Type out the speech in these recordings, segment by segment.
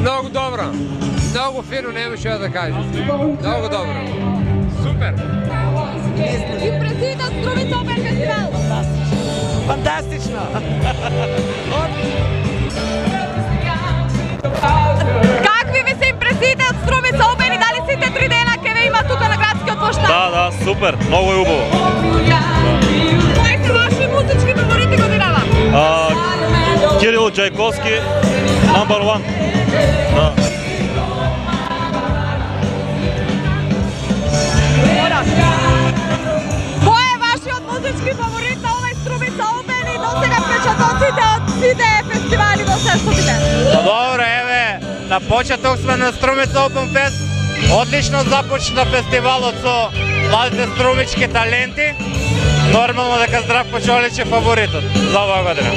Много добро. Много фино, немаше да кажа. Много добро. Супер. Импресивно Струмица Опен фестивал. Фантастично! Какви ви се импресиите от Струмица Опен и дали сите 3 дена ке ве има тука на градскиот площад? Да, супер, много е убаво. Кои се ваши музички фаворити годинава? Кирил Чайковски, number one. Да. Кој е вашиот музички фаворит на овај Струмица Опен и досега впечатоците од сите фестивали до се што биде? Добро, еве, на почеток сме на Струмица Open Fest. Одлично започна фестивалот со младите струмички таленти. Нормално дека Здравко Чолич е фаворитот за оваа година.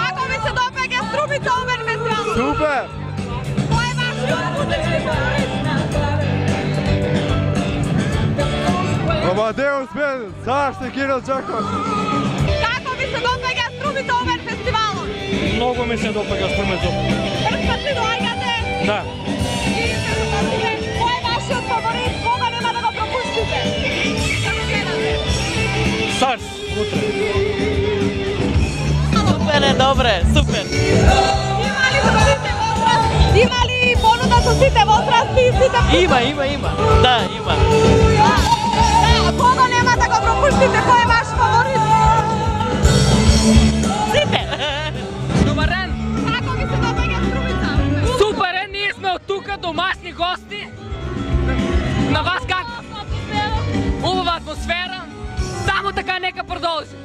Како ви се допаѓа Струмица Опен фестивал? Супер! Кој е вашиот музички фаворит? Амадеус Бен, Царстве Кирил Чайковски. Како ви се допаѓа Струмица Опен фестивалот? Много ми се допаѓа Струмица. Прв пат ли доаѓате? Да. И се запомните, кој е вашиот фаворит? Кога нема да го пропуштите? Како гледате? Сарс, утре. Супер е, добре, супер. Има ли за сите возрасти? Има ли понуда со сите возрасти и сите... Има. Да, има. Да, кога нема да го пропуштите? Кој е ваш фаворит? Сите. Добар ден! Како ви се допаѓа Струмица? Супер е, ние сме от тука, домашни гости. На вас как? Убава атмосфера. Само така нека продължи.